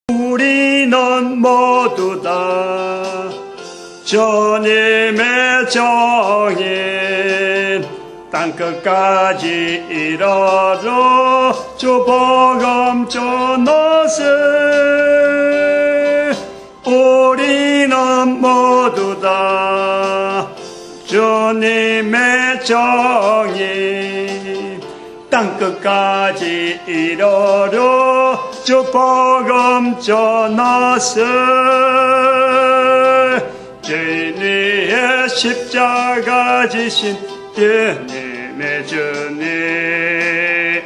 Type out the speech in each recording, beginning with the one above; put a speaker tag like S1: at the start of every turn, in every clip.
S1: 우리는 모두 다 주님의 종인 땅끝까지 이르러 주 복음 전하세. 우리는 모두 다 주님의 종인 땅끝까지 이르러 주 복음 전하세. 주님의 십자가 지신 주님의 주님,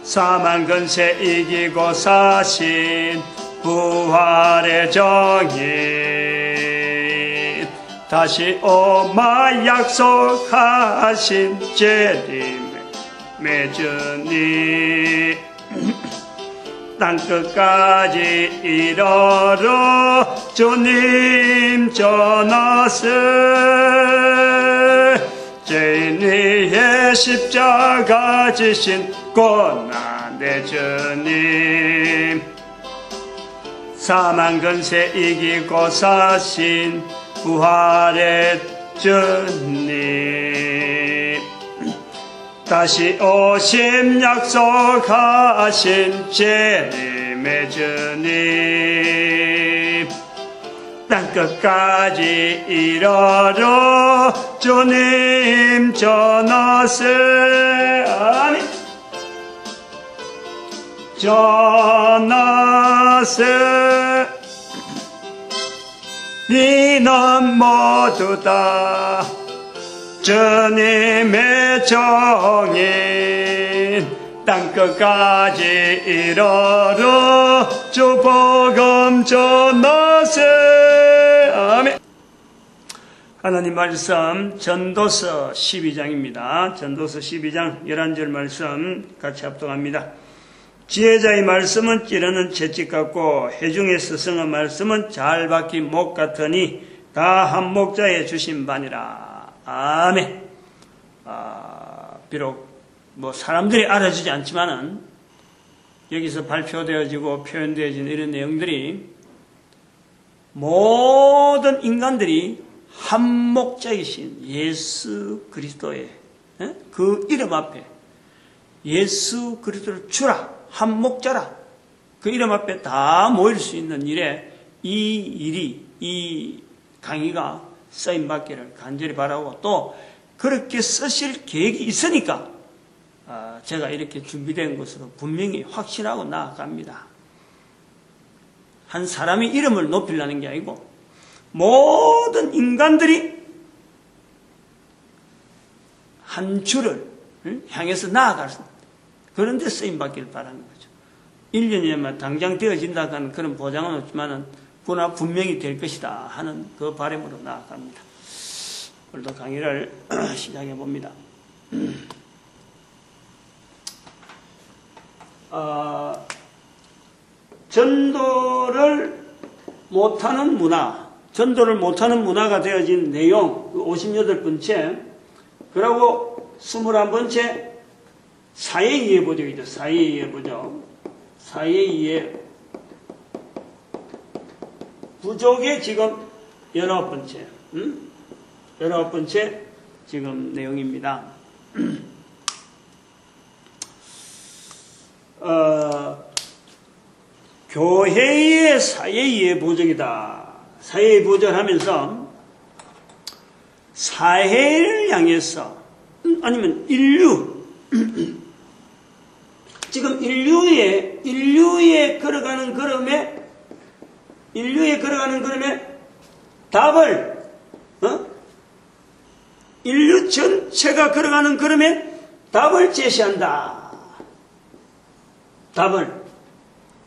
S1: 사망 근세 이기고 사신 부활의 정인, 다시 오마 약속하신 주님의 주님, 땅끝까지 이르러 주님 전하세. 주님의 십자가 지신 고난의 주님, 사망 근세 이기고 사신 부활의 주님, 다시 오심 약속하신 주님의 주님, 땅끝까지 이르러 주님 전하세. 아멘. 전하세. 너희는 모두 다 주님의 종인 땅끝까지 이르러 주 복음 전하세. 아멘. 하나님 말씀 전도서 12장입니다. 전도서 12장 11절 말씀 같이 합독합니다. 지혜자의 말씀은 찌르는 채찍 같고 회중의 스승의 말씀은 잘 박힌 목 같으니 다 한 목자에 주신 바니라. 아멘. 비록 사람들이 알아주지 않지만은 여기서 발표되어지고 표현되어진 이런 내용들이 모든 인간들이 한 목자이신 예수 그리스도의 그 이름 앞에 예수 그리스도를 주라, 한 목자라, 그 이름 앞에 다 모일 수 있는 일에 이 강의가 쓰임받기를 간절히 바라고, 또 그렇게 쓰실 계획이 있으니까 제가 이렇게 준비된 것으로 분명히 확신하고 나아갑니다. 한 사람의 이름을 높이려는 게 아니고 모든 인간들이 한 주를 향해서 나아갈 수 있는 그런 데 쓰임받기를 바라는 거죠. 1년이면 당장 되어진다 하는 그런 보장은 없지만은 그러나 분명히 될 것이다 하는 그 바람으로 나아갑니다. 오늘도 강의를 시작해 봅니다. 전도를 못하는 문화, 전도를 못하는 문화가 되어진 내용 58번째, 그리고 21번째 사회이해 보적이죠. 사회이해 보적. 사회이해 부족의 지금 19번째, 19번째 지금 내용입니다. 교회의 사회이해 보적이다. 사회이해 보적을 하면서 사회를 향해서 아니면 인류 지금 인류에 걸어가는 걸음에 답을 인류 전체가 걸어가는 걸음에 답을 제시한다. 답을.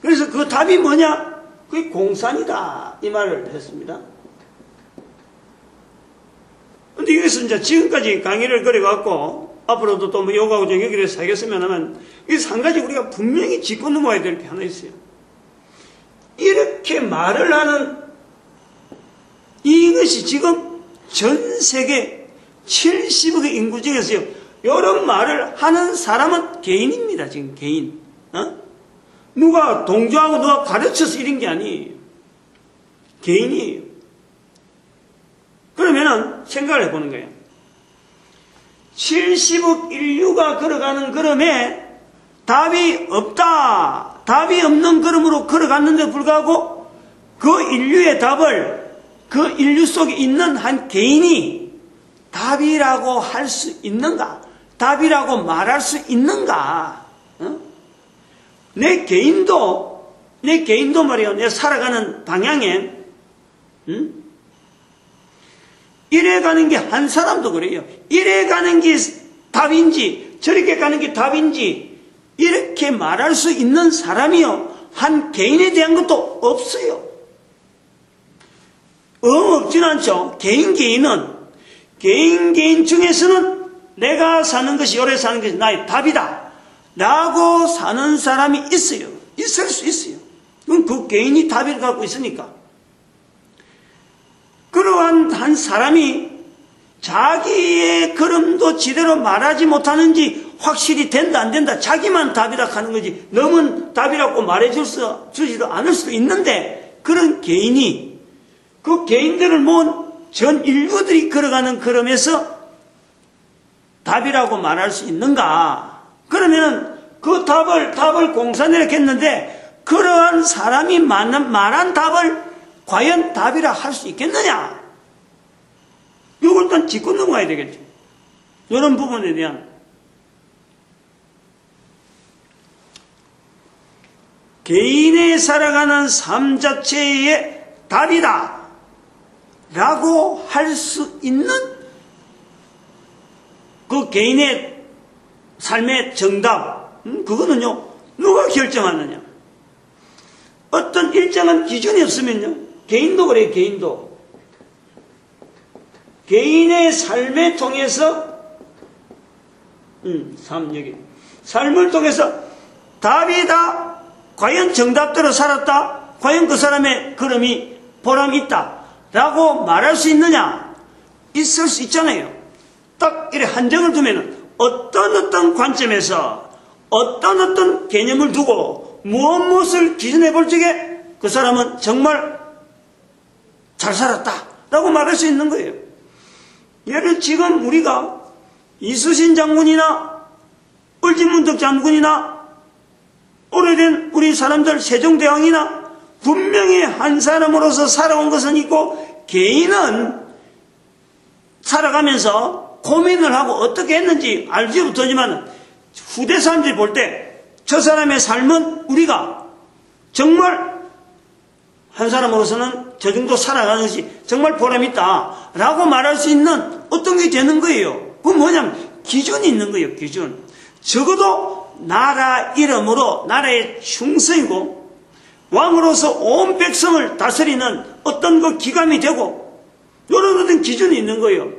S1: 그래서 그 답이 뭐냐? 그게 공산이다. 이 말을 했습니다. 근데 여기서 이제 지금까지 강의를 걸어갖고 앞으로도 또 요구하고 여기를 살겠으면 하면 여기서 한 가지 우리가 분명히 짚고 넘어야 될 게 하나 있어요. 이렇게 말을 하는 이것이 지금 전 세계 70억의 인구 중에서요, 이런 말을 하는 사람은 개인입니다. 지금 개인. 누가 동조하고 누가 가르쳐서 이런 게 아니에요. 개인이에요. 그러면은 생각을 해보는 거예요. 70억 인류가 걸어가는 걸음에 답이 없다. 답이 없는 걸음으로 걸어갔는데 불구하고 그 인류의 답을 그 인류 속에 있는 한 개인이 답이라고 할 수 있는가? 답이라고 말할 수 있는가? 어? 내 개인도 말이에요. 내 살아가는 방향에, 이래 가는 게 한 사람도 그래요. 이래 가는 게 답인지, 저렇게 가는 게 답인지, 이렇게 말할 수 있는 사람이요. 한 개인에 대한 것도 없어요. 없지는 않죠. 개인은, 개인 중에서는 내가 사는 것이, 오래 사는 것이 나의 답이다. 라고 사는 사람이 있어요. 있을 수 있어요. 그럼 그 개인이 답을 갖고 있으니까. 그러한 한 사람이 자기의 걸음도 제대로 말하지 못하는지 확실히 된다 안 된다 자기만 답이라 하는 거지 너무 답이라고 말해주지도 않을 수도 있는데 그런 개인이 그 개인들을 모은 전 인류들이 걸어가는 걸음에서 답이라고 말할 수 있는가? 그러면 그 답을 공산이라고 했는데 그러한 사람이 말한 답을 과연 답이라 할 수 있겠느냐? 이걸 일단 짚고 넘어가야 되겠죠. 이런 부분에 대한 개인의 살아가는 삶 자체의 답이다 라고 할 수 있는 그 개인의 삶의 정답, 그거는요 누가 결정하느냐? 어떤 일정한 기준이 없으면요 개인도 그래요. 개인의 삶을 통해서 삶을 통해서 답이다. 과연 정답대로 살았다. 과연 그 사람의 걸음이 보람이 있다. 라고 말할 수 있느냐? 있을 수 있잖아요. 딱 이렇게 한정을 두면 어떤 관점에서 어떤 개념을 두고 무엇을 기준해 볼 적에 그 사람은 정말 잘 살았다 라고 말할 수 있는 거예요. 예를 지금 우리가 이수신 장군이나 을진문덕 장군이나 오래된 우리 사람들 세종대왕이나 분명히 한 사람으로서 살아온 것은 있고 개인은 살아가면서 고민을 하고 어떻게 했는지 알지 못하지만 후대 사람들이 볼 때 저 사람의 삶은 우리가 정말 한 사람으로서는 저 정도 살아가는 것이 정말 보람이 있다 라고 말할 수 있는 어떤 게 되는 거예요. 그건 뭐냐면 기준이 있는 거예요. 기준. 적어도 나라 이름으로 나라의 충성이고 왕으로서 온 백성을 다스리는 어떤 그 기감이 되고 이런 어떤 기준이 있는 거예요.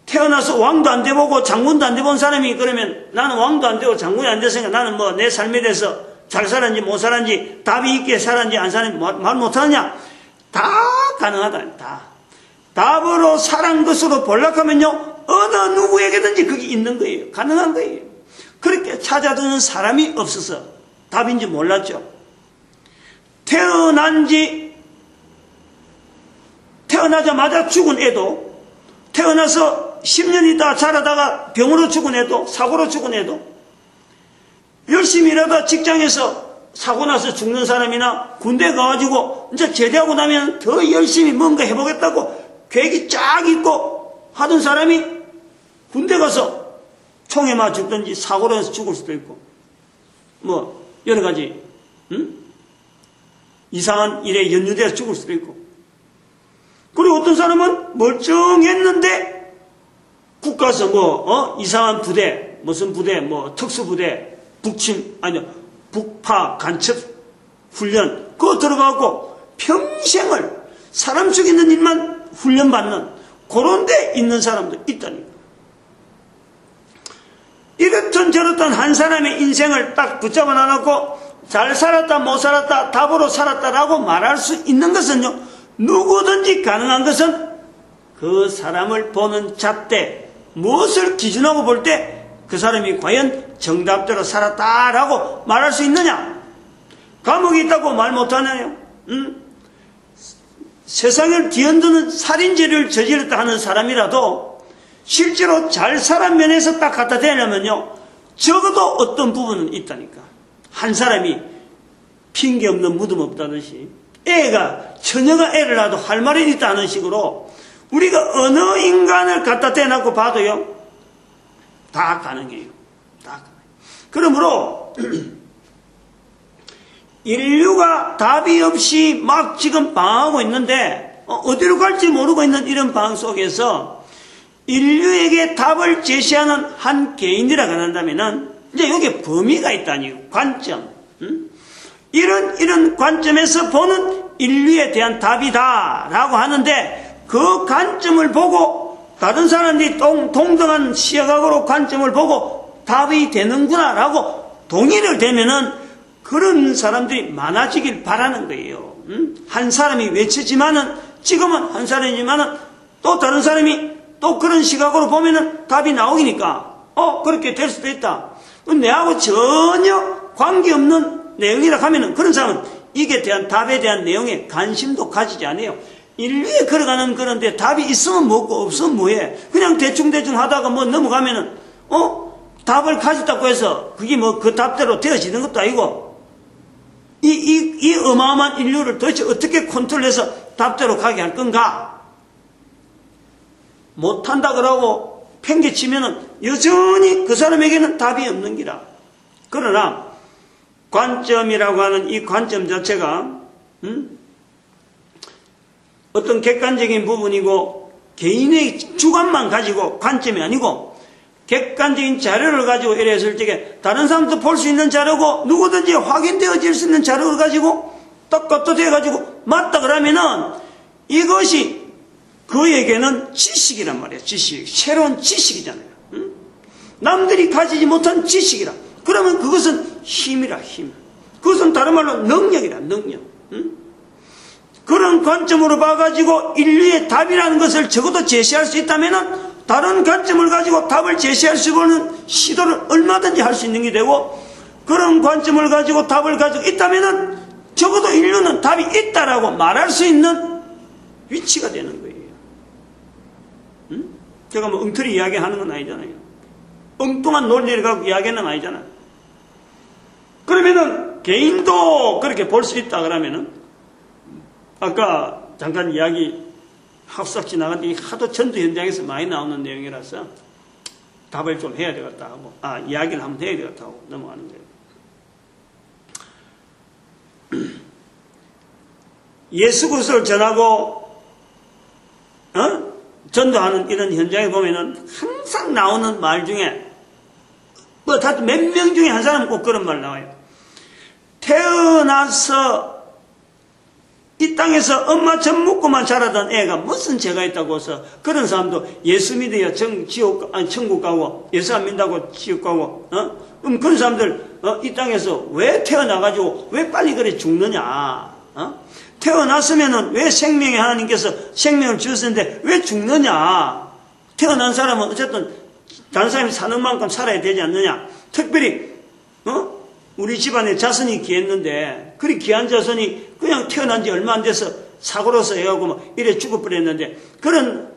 S1: 태어나서 왕도 안 돼보고 장군도 안 돼본 사람이 그러면 나는 왕도 안 되고 장군이 안 됐으니까 나는 뭐 내 삶에 대해서 잘 살았는지 못 살았는지 답이 있게 살았는지 안 살았는지 말 못하느냐? 다 가능하다. 다. 답으로 살한 것으로 볼락하면요 어느 누구에게든지 그게 있는 거예요. 가능한 거예요. 그렇게 찾아드는 사람이 없어서 답인지 몰랐죠. 태어나자마자 죽은 애도 태어나서 10년 있다 자라다가 병으로 죽은 애도 사고로 죽은 애도 열심히 일하다 직장에서 사고 나서 죽는 사람이나 군대 가가지고 이제 제대하고 나면 더 열심히 뭔가 해보겠다고 계획이 쫙 있고 하던 사람이 군대 가서 총에 맞아 죽든지 사고로 해서 죽을 수도 있고 뭐 여러 가지 이상한 일에 연루돼서 죽을 수도 있고 그리고 어떤 사람은 멀쩡했는데 국 가서 이상한 부대 무슨 부대 특수부대 북파 간첩 훈련 그거 들어가고 평생을 사람 죽이는 일만 훈련받는 그런 데 있는 사람도 있다니까. 이렇든 저렇든 한 사람의 인생을 딱 붙잡아 놔놓고 잘 살았다 못 살았다 답으로 살았다라고 말할 수 있는 것은요 누구든지 가능한 것은 그 사람을 보는 잣대 무엇을 기준하고 볼 때 그 사람이 과연 정답대로 살았다라고 말할 수 있느냐? 감옥에 있다고 말 못하나요? 세상을 뒤흔드는 살인죄를 저질렀다 하는 사람이라도 실제로 잘 살한 면에서 딱 갖다 대려면요, 적어도 어떤 부분은 있다니까. 한 사람이 핑계 없는 무덤 없다듯이, 처녀가 애를 낳아도 할 말이 있다는 식으로 우리가 어느 인간을 갖다 대놓고 봐도요, 다 가능해요. 다 가능해요. 그러므로 인류가 답이 없이 막 지금 방황하고 있는데, 어디로 갈지 모르고 있는 이런 방황 속에서 인류에게 답을 제시하는 한 개인이라고 한다면은, 이제 여기에 범위가 있다니, 관점. 이런 관점에서 보는 인류에 대한 답이다라고 하는데, 그 관점을 보고 다른 사람들이 동등한 시각으로 관점을 보고 답이 되는구나라고 동의를 되면은 그런 사람들이 많아지길 바라는 거예요. 한 사람이 외치지만은, 지금은 한 사람이지만은 또 다른 사람이 또 그런 시각으로 보면은 답이 나오니까 그렇게 될 수도 있다. 내하고 전혀 관계없는 내용이라 하면은 그런 사람은 이게 대한 답에 대한 내용에 관심도 가지지 않아요. 인류에 걸어가는 그런데 답이 있으면 뭐고 없으면 뭐해. 그냥 대충대충 하다가 뭐 넘어가면은 답을 가졌다고 해서 그게 뭐 그 답대로 되어지는 것도 아니고, 이 어마어마한 인류를 도대체 어떻게 컨트롤해서 답대로 가게 할 건가? 못한다 그러고 팽개치면은 여전히 그 사람에게는 답이 없는 기라. 그러나 관점이라고 하는 이 관점 자체가 어떤 객관적인 부분이고 개인의 주관만 가지고 관점이 아니고 객관적인 자료를 가지고 이래 했을 적에 다른 사람도 볼 수 있는 자료고 누구든지 확인되어질 수 있는 자료를 가지고 똑같도 돼가지고 맞다 그러면은 이것이 그에게는 지식이란 말이에요. 지식. 새로운 지식이잖아요. 남들이 가지지 못한 지식이라. 그러면 그것은 힘이라, 힘. 그것은 다른 말로 능력이라, 능력. 그런 관점으로 봐가지고 인류의 답이라는 것을 적어도 제시할 수 있다면은 다른 관점을 가지고 답을 제시할 수 있는 시도를 얼마든지 할 수 있는 게 되고, 그런 관점을 가지고 답을 가지고 있다면은 적어도 인류는 답이 있다라고 말할 수 있는 위치가 되는 거예요. 제가 뭐 엉터리 이야기하는 건 아니잖아요. 엉뚱한 논리를 갖고 이야기하는 건 아니잖아요. 그러면은 개인도 그렇게 볼 수 있다 그러면은, 아까 잠깐 이야기 학습 지나갔는데 하도 전도 현장에서 많이 나오는 내용이라서 답을 좀 해야 되겠다 하고, 이야기를 한번 해야 되겠다 하고 넘어가는 거예요. 예수 그리스도를 전하고 전도하는 이런 현장에 보면은 항상 나오는 말 중에 뭐 다 몇 명 중에 한 사람은 꼭 그런 말 나와요. 태어나서 이 땅에서 엄마 젖 먹고만 자라던 애가 무슨 죄가 있다고 해서 그런 사람도 예수 믿어야 천국 가고, 예수 안 믿다고 지옥 가고, 그럼 그런 사람들 이 땅에서 왜 태어나가지고 왜 빨리 그래 죽느냐? 태어났으면은 왜 생명의 하나님께서 생명을 주셨는데 왜 죽느냐? 태어난 사람은 어쨌든 다른 사람이 사는 만큼 살아야 되지 않느냐? 특별히 우리 집안에 자손이 귀했는데, 그리 귀한 자손이 그냥 태어난 지 얼마 안 돼서 사고로서 해가고 막 이래 죽어버렸는데, 그런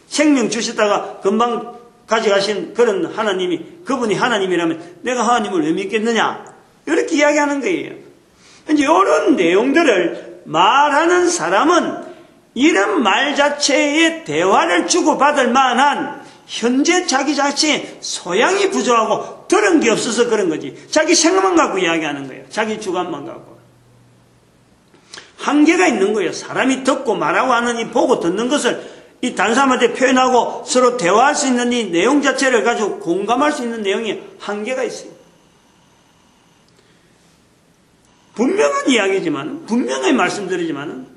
S1: 생명 주셨다가 금방 가져가신 그런 하나님이, 그분이 하나님이라면 내가 하나님을 왜 믿겠느냐? 이렇게 이야기하는 거예요. 이제 이런 내용들을 말하는 사람은 이런 말 자체에 대화를 주고받을 만한 현재 자기 자체의 소양이 부족하고 들은 게 없어서 그런 거지. 자기 생각만 갖고 이야기하는 거예요. 자기 주관만 갖고. 한계가 있는 거예요. 사람이 듣고 말하고 하는 이 보고 듣는 것을 이 다른 사람한테 표현하고 서로 대화할 수 있는 이 내용 자체를 가지고 공감할 수 있는 내용이 한계가 있어요. 분명한 이야기지만, 분명히 말씀드리지만,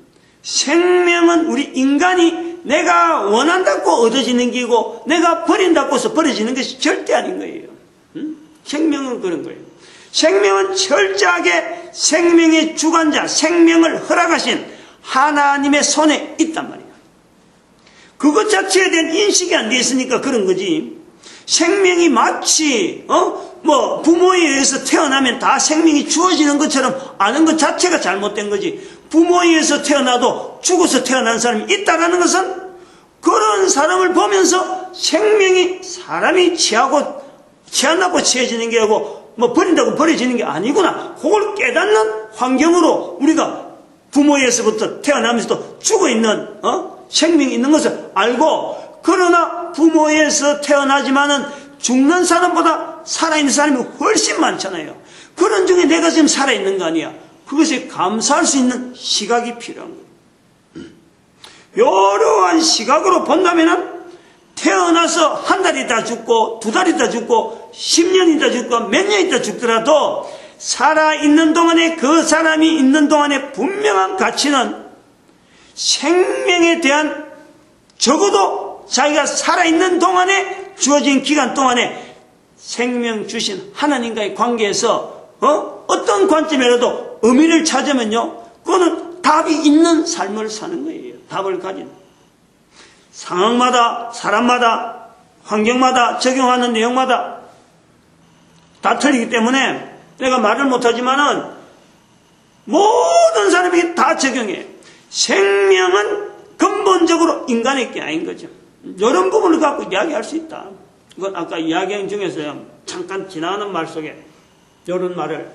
S1: 생명은 우리 인간이 내가 원한다고 얻어지는 게고 내가 버린다고 해서 버려지는 것이 절대 아닌 거예요. 생명은 그런 거예요. 생명은 철저하게 생명의 주관자, 생명을 허락하신 하나님의 손에 있단 말이에요. 그것 자체에 대한 인식이 안 돼 있으니까 그런 거지. 생명이 마치 부모에 의해서 태어나면 다 생명이 주어지는 것처럼 아는 것 자체가 잘못된 거지. 부모에 의해서 태어나도 죽어서 태어난 사람이 있다라는 것은 그런 사람을 보면서 생명이 사람이 취한다고 취해지는 게 아니고 버린다고 버려지는 게 아니구나. 그걸 깨닫는 환경으로 우리가 부모에서부터 태어나면서도 죽어있는 생명이 있는 것을 알고, 그러나 부모에서 태어나지만은 죽는 사람보다 살아있는 사람이 훨씬 많잖아요. 그런 중에 내가 지금 살아있는 거 아니야. 그것에 감사할 수 있는 시각이 필요한 거예요. 이러한 시각으로 본다면은 태어나서 한 달 있다 죽고, 두 달 있다 죽고, 10년 있다 죽고, 몇 년 있다 죽더라도 살아있는 동안에, 그 사람이 있는 동안에 분명한 가치는 생명에 대한, 적어도 자기가 살아있는 동안에, 주어진 기간 동안에 생명 주신 하나님과의 관계에서 어떤 관점이라도 의미를 찾으면요, 그거는 답이 있는 삶을 사는 거예요. 답을 가진. 상황마다, 사람마다, 환경마다, 적용하는 내용마다 다 틀리기 때문에 내가 말을 못하지만은 모든 사람이 다 적용해. 생명은 근본적으로 인간의 게 아닌 거죠. 이런 부분을 갖고 이야기할 수 있다. 이건 아까 이야기한 중에서요, 잠깐 지나가는 말 속에 이런 말을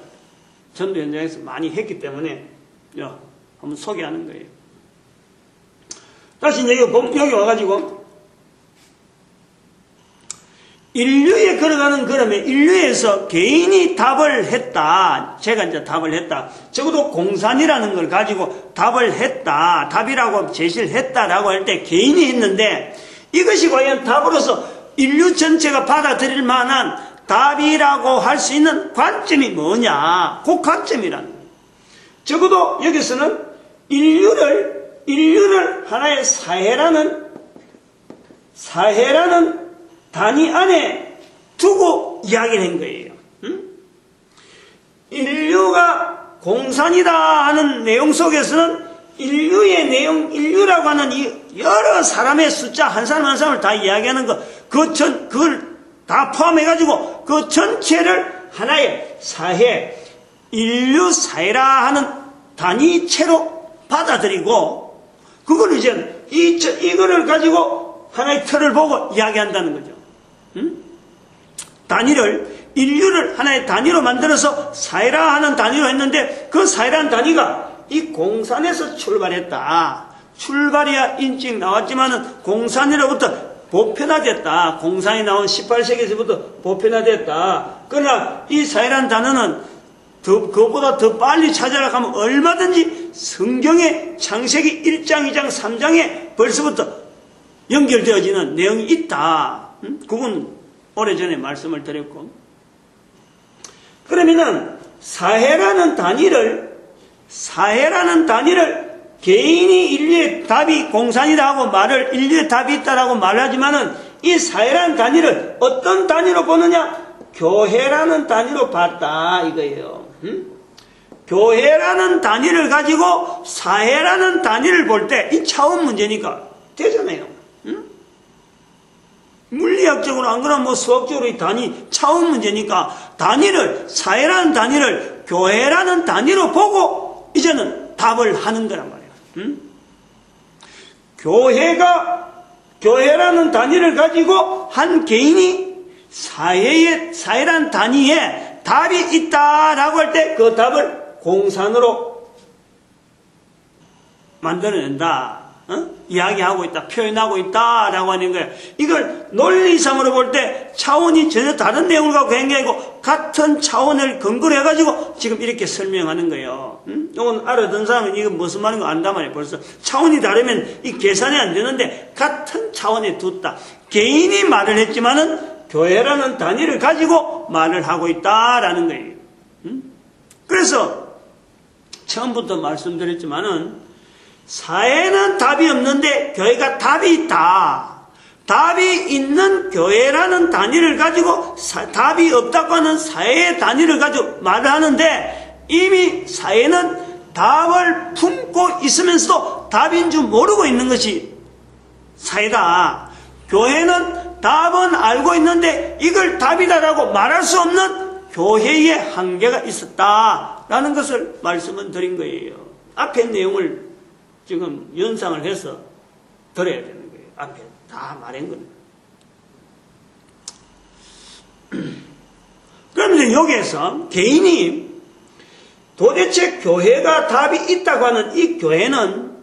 S1: 전도 현장에서 많이 했기 때문에 한번 소개하는 거예요. 다시 여기 와가지고 인류에 걸어가는 걸음에 인류에서 개인이 답을 했다. 제가 이제 답을 했다. 적어도 공산이라는 걸 가지고 답을 했다. 답이라고 제시를 했다라고 할 때 개인이 했는데, 이것이 과연 답으로서 인류 전체가 받아들일 만한 답이라고 할 수 있는 관점이 뭐냐. 그 관점이라는 거예요. 적어도 여기서는 인류를 하나의 사회라는 단위 안에 두고 이야기를 한 거예요. 인류가 공산이다 하는 내용 속에서는 인류라고 하는 이 여러 사람의 숫자, 한 사람 한 사람을 다 이야기하는 그걸 다 포함해가지고 그 전체를 하나의 사회, 인류 사회라 하는 단위체로 받아들이고, 그걸 이제 이거를 가지고 하나의 틀을 보고 이야기한다는 거죠. 인류를 하나의 단위로 만들어서 사회라 하는 단위로 했는데, 그 사회라는 단위가 이 공산에서 출발했다. 출발이야 인칭 나왔지만은 공산으로부터 보편화됐다. 공산이 나온 18세기에서부터 보편화됐다. 그러나 이 사회라는 단어는 그것보다 더 빨리 찾아라 하면 얼마든지 성경의 창세기 1장, 2장, 3장에 벌써부터 연결되어지는 내용이 있다. 그건 오래전에 말씀을 드렸고. 그러면은 사회라는 단위를 개인이 인류의 답이 공산이다 하고 인류의 답이 있다라고 말하지만은 이 사회라는 단위를 어떤 단위로 보느냐? 교회라는 단위로 봤다 이거예요. 교회라는 단위를 가지고 사회라는 단위를 볼 때 이 차원 문제니까 되잖아요. 물리학적으로 안 그러면 수학적으로 이 단위 차원 문제니까 사회라는 단위를 교회라는 단위로 보고 이제는 답을 하는 거란 말이에요. 교회라는 단위를 가지고 한 개인이 사회라는 단위에 답이 있다라고 할 때 그 답을 공산으로 만들어낸다. 이야기하고 있다, 표현하고 있다라고 하는 거예요. 이걸 논리상으로 볼 때 차원이 전혀 다른 내용을 갖고 한 게 아니고 같은 차원을 근거로 해가지고 지금 이렇게 설명하는 거예요. 이건 알아듣는 사람은 이건 무슨 말인 거 안단 말이에요. 벌써 차원이 다르면 이 계산이 안 되는데 같은 차원에 뒀다. 개인이 말을 했지만은 교회라는 단위를 가지고 말을 하고 있다라는 거예요. 그래서 처음부터 말씀드렸지만은 사회는 답이 없는데 교회가 답이 있다. 답이 있는 교회라는 단위를 가지고 답이 없다고 하는 사회의 단위를 가지고 말을 하는데, 이미 사회는 답을 품고 있으면서도 답인 줄 모르고 있는 것이 사회다. 교회는 답은 알고 있는데 이걸 답이다라고 말할 수 없는 교회의 한계가 있었다라는 것을 말씀을 드린 거예요. 앞에 내용을 지금 연상을 해서 들어야 되는 거예요. 앞에 다 말한 겁니다. 그런데 여기에서 개인이 도대체 교회가 답이 있다고 하는 이 교회는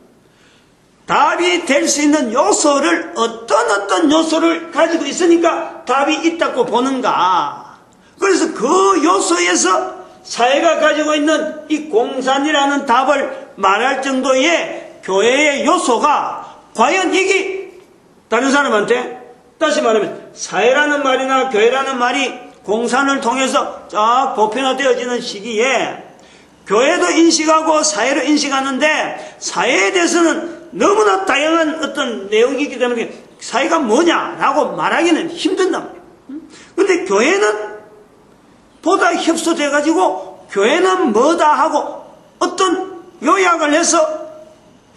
S1: 답이 될 수 있는 요소를 어떤 요소를 가지고 있으니까 답이 있다고 보는가. 그래서 그 요소에서 사회가 가지고 있는 이 공산이라는 답을 말할 정도의 교회의 요소가 과연 이게 다른 사람한테 다시 말하면 사회라는 말이나 교회라는 말이 공산을 통해서 쫙 보편화되어지는 시기에 교회도 인식하고 사회로 인식하는데 사회에 대해서는 너무나 다양한 어떤 내용이기 때문에 사회가 뭐냐라고 말하기는 힘든단 말이에요. 근데 교회는 보다 협소돼가지고 교회는 뭐다 하고 어떤 요약을 해서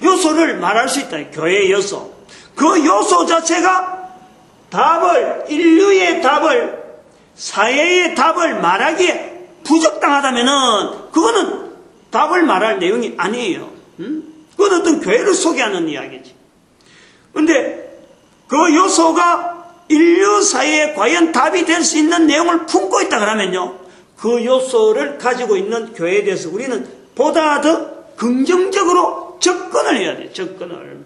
S1: 요소를 말할 수 있다. 교회의 요소. 그 요소 자체가 인류의 답을, 사회의 답을 말하기에 부적당하다면은 그거는 답을 말할 내용이 아니에요. 그건 어떤 교회를 소개하는 이야기지. 근데 그 요소가 인류 사회에 과연 답이 될 수 있는 내용을 품고 있다 그러면요, 그 요소를 가지고 있는 교회에 대해서 우리는 보다 더 긍정적으로 접근을 해야 돼. 접근을.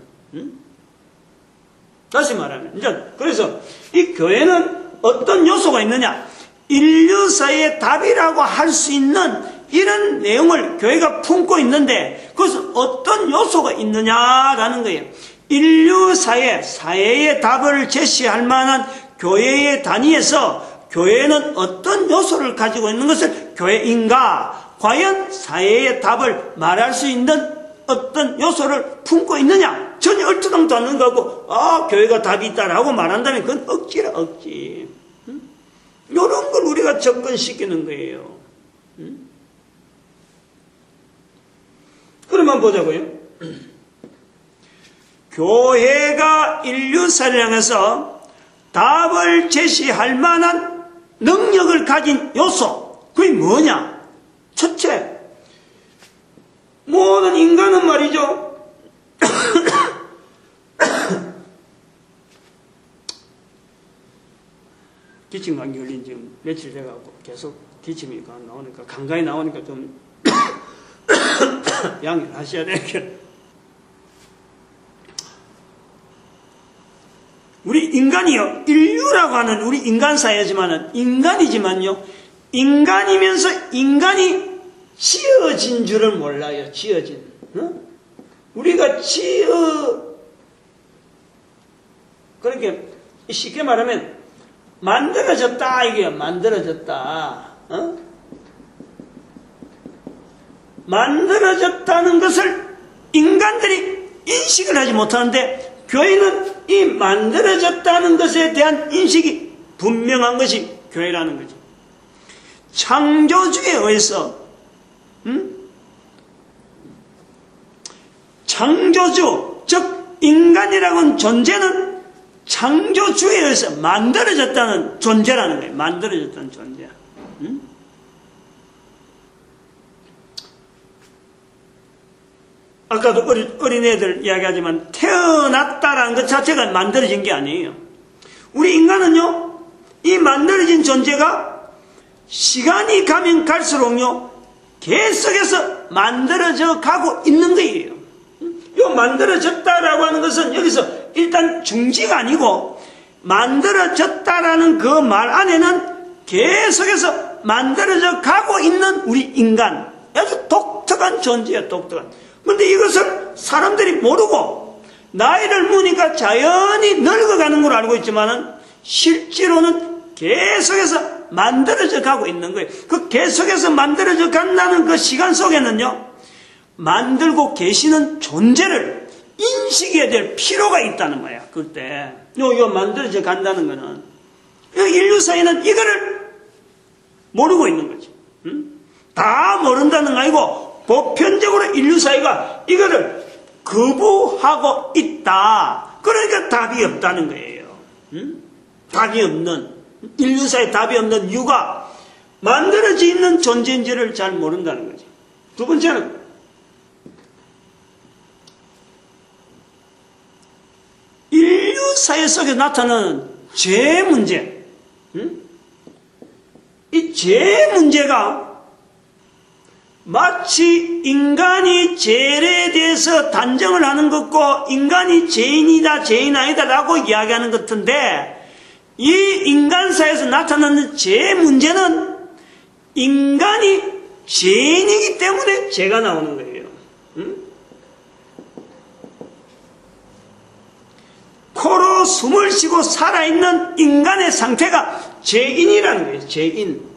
S1: 다시 말하면 이제 그래서 이 교회는 어떤 요소가 있느냐, 인류 사회의 답이라고 할 수 있는 이런 내용을 교회가 품고 있는데 그것은 어떤 요소가 있느냐라는 거예요. 인류 사회의 답을 제시할 만한 교회의 단위에서 교회는 어떤 요소를 가지고 있는 것을 교회인가, 과연 사회의 답을 말할 수 있는 어떤 요소를 품고 있느냐, 전혀 얼토당도 않는 거고, 교회가 답이 있다라고 말한다면 그건 억지라 억지. 이런 걸 우리가 접근시키는 거예요. 그러면 보자고요. 교회가 인류사를 향해서 답을 제시할 만한 능력을 가진 요소, 그게 뭐냐? 첫째, 모든 인간은 말이죠. 기침감기 걸린 지금 며칠 돼가고 계속 기침이 나오니까, 간간히 나오니까 좀 양해를 하셔야 되겠. 우리 인간이요, 인류라고 하는 우리 인간 사회지만은 인간이지만요, 인간이면서 인간이 지어진 줄을 몰라요. 지어진. 우리가 그렇게 쉽게 말하면 만들어졌다 이게요. 만들어졌다. 만들어졌다는 것을 인간들이 인식을 하지 못하는데 교회는 이 만들어졌다는 것에 대한 인식이 분명한 것이 교회라는 거죠. 창조주에 의해서 창조주, 즉 인간이라고 하는 존재는 창조주에 의해서 만들어졌다는 존재라는 거예요. 만들어졌다는 존재. 아까도 어린애들 이야기하지만 태어났다라는 것 자체가 만들어진 게 아니에요. 우리 인간은요, 이 만들어진 존재가 시간이 가면 갈수록요, 계속해서 만들어져 가고 있는 거예요. 이 만들어졌다라고 하는 것은 여기서 일단 중지가 아니고, 만들어졌다라는 그 말 안에는 계속해서 만들어져 가고 있는 우리 인간, 아주 독특한 존재야, 독특한. 근데 이것을 사람들이 모르고 나이를 먹으니까 자연히 늙어가는 걸 알고 있지만은 실제로는 계속해서 만들어져 가고 있는 거예요. 그 계속해서 만들어져 간다는 그 시간 속에는요, 만들고 계시는 존재를 인식해야 될 필요가 있다는 거야. 그때 요 만들어져 간다는 거는 인류 사회는 이거를 모르고 있는 거지. 다 모른다는 거 아니고 보편적으로 인류 사회가 이거를 거부하고 있다. 그러니까 답이 없다는 거예요. 답이 없는, 인류사에 답이 없는 이유가 만들어져 있는 존재인지를 잘 모른다는 거죠. 두 번째는 인류사회 속에 나타나는 죄 문제. 이 죄 문제가 마치 인간이 죄에 대해서 단정을 하는 것과 인간이 죄인이다, 죄인 아니다 라고 이야기하는 것 같은데, 이 인간사에서 나타나는 죄 문제는 인간이 죄인이기 때문에 죄가 나오는 거예요. 코로 숨을 쉬고 살아있는 인간의 상태가 죄인이라는 거예요. 죄인.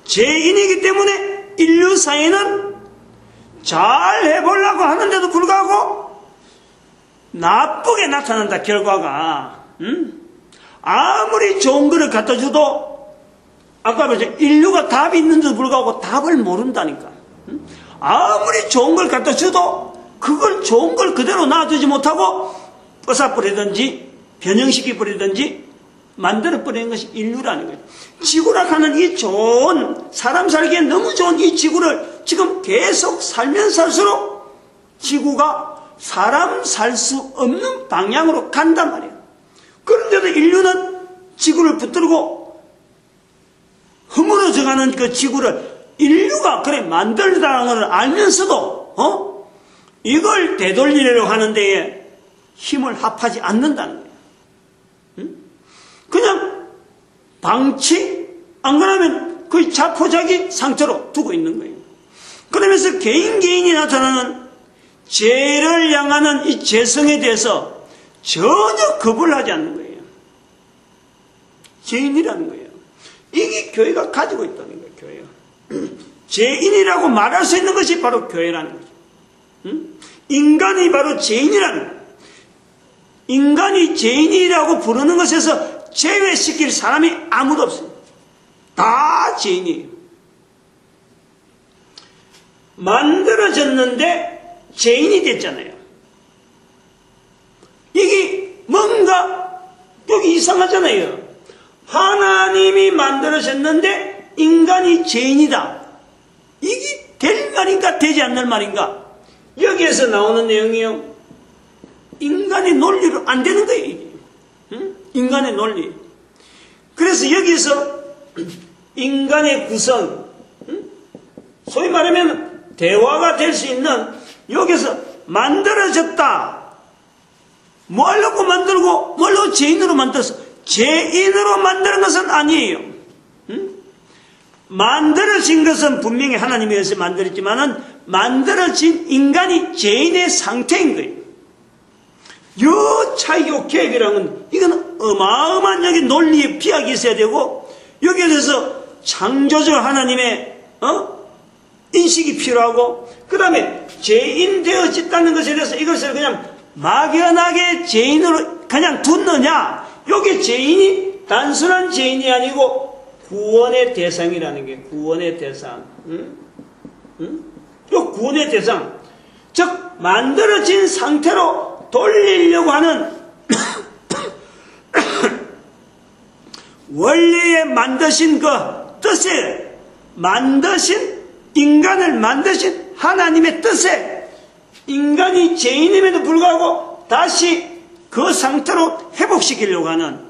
S1: 죄인이기 때문에 인류 사회는 잘 해보려고 하는데도 불구하고 나쁘게 나타난다. 결과가. 아무리 좋은 거를 갖다 줘도 아까 말했죠. 인류가 답이 있는데도 불구하고 답을 모른다니까. 아무리 좋은 걸 갖다 줘도 그걸 좋은 걸 그대로 놔두지 못하고 뻗어버리든지 변형시켜버리든지 만들어버리는 것이 인류라는 거예요. 지구라 하는 이 좋은, 사람 살기에 너무 좋은 이 지구를 지금 계속 살면 살수록 지구가 사람 살 수 없는 방향으로 간단 말이에요. 그런데도 인류는 지구를 붙들고 허물어져가는 그 지구를 인류가 그래 만들다는 걸 알면서도 이걸 되돌리려고 하는 데에 힘을 합하지 않는다는 거예요. 그냥 방치? 안 그러면 거의 자포자기 상태로 두고 있는 거예요. 그러면서 개인이 나타나는 죄를 향하는 이 죄성에 대해서 전혀 겁을 하지 않는 거예요. 죄인이라는 거예요. 이게 교회가 가지고 있다는 거예요. 교회가. 죄인이라고 말할 수 있는 것이 바로 교회라는 거죠. 인간이 바로 죄인이라는 거예요. 인간이 죄인이라고 부르는 것에서 제외시킬 사람이 아무도 없어요. 다 죄인이에요. 만들어졌는데 죄인이 됐잖아요. 이게 뭔가 여기 이상하잖아요. 하나님이 만들어졌는데 인간이 죄인이다. 이게 될 말인가 되지 않는 말인가? 여기에서 나오는 내용이요. 인간의 논리로 안 되는 거예요. 이게. 인간의 논리. 그래서 여기서 인간의 구성, 소위 말하면 대화가 될 수 있는, 여기서 만들어졌다. 뭐 하려고 만들고 뭘로 죄인으로 만들었어? 죄인으로 만드는 것은 아니에요. 만들어진 것은 분명히 하나님에 의해서 만들었지만은 만들어진 인간이 죄인의 상태인 거예요. 요 차이, 요 계획이라는 이건 어마어마한 여기 논리의 비약이 있어야 되고, 여기에 대해서 창조적 하나님의 인식이 필요하고, 그 다음에 죄인 되어졌다는 것에 대해서 이것을 그냥 막연하게 죄인으로 그냥 뒀느냐? 여기 죄인이 단순한 죄인이 아니고 구원의 대상이라는 게, 구원의 대상. 요 구원의 대상. 즉 만들어진 상태로 돌리려고 하는 원래에 만드신 그 뜻에, 만드신 인간을 만드신 하나님의 뜻에 인간이 죄인임에도 불구하고 다시 그 상태로 회복시키려고 하는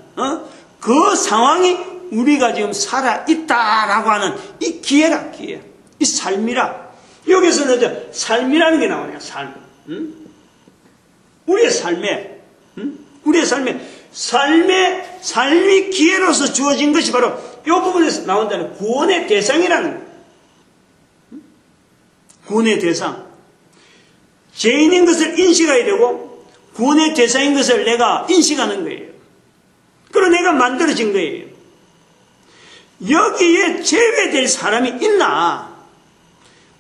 S1: 그 상황이 우리가 지금 살아있다라고 하는 이 기회라, 기회. 이 삶이라. 여기서는 이제 삶이라는 게 나오네요. 삶. 우리의 삶이 기회로서 주어진 것이 바로 이 부분에서 나온다는 구원의 대상이라는 거예요. 구원의 대상. 죄인인 것을 인식해야 되고 구원의 대상인 것을 내가 인식하는 거예요. 그리고 내가 만들어진 거예요. 여기에 제외될 사람이 있나?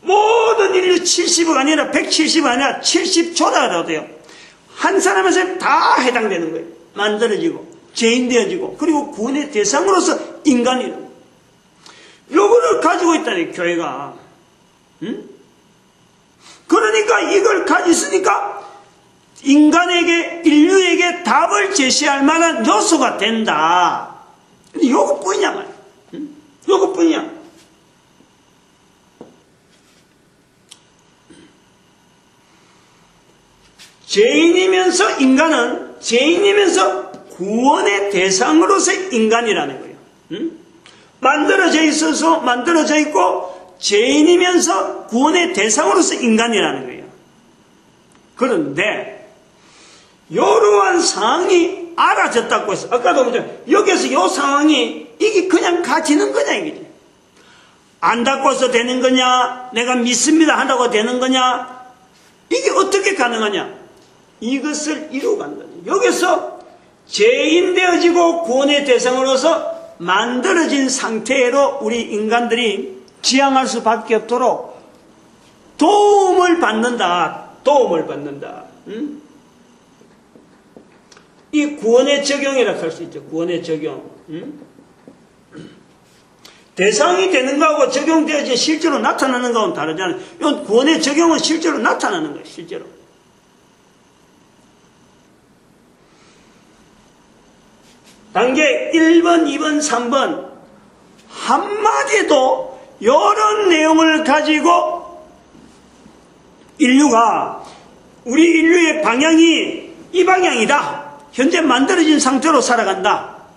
S1: 모든 인류 70억 아니라 170억 아니라 70조라 돼요. 한 사람에서 다 해당되는 거예요. 만들어지고 죄인 되어지고 그리고 구원의 대상으로서 인간이라는 거예요. 요거를 가지고 있다니 교회가. 그러니까 이걸 가지고 있으니까 인간에게, 인류에게 답을 제시할 만한 요소가 된다. 요것뿐이냐 말이야. 요것뿐이야. 죄인이면서 인간은, 죄인이면서 구원의 대상으로서의 인간이라는 거예요. 만들어져 있어서 만들어져 있고 죄인이면서 구원의 대상으로서 인간이라는 거예요. 그런데 이러한 상황이 알아졌다고 해서 아까도 보죠. 여기서 이 상황이 이게 그냥 가지는 거냐 이거지. 안다고 해서 되는 거냐, 내가 믿습니다 한다고 되는 거냐, 이게 어떻게 가능하냐. 이것을 이루고 가는 거죠. 여기서 죄인 되어지고 구원의 대상으로서 만들어진 상태로 우리 인간들이 지향할 수밖에 없도록 도움을 받는다. 도움을 받는다. 이 구원의 적용이라고 할 수 있죠. 구원의 적용. 대상이 되는 거하고 적용되어진 실제로 나타나는 거하고는 다르잖아요. 이건 구원의 적용은 실제로 나타나는 거예요. 실제로. 단계 1번, 2번, 3번 한마디도 이런 내용을 가지고 인류가 우리 인류의 방향이 이 방향이다. 현재 만들어진 상태로 살아간다.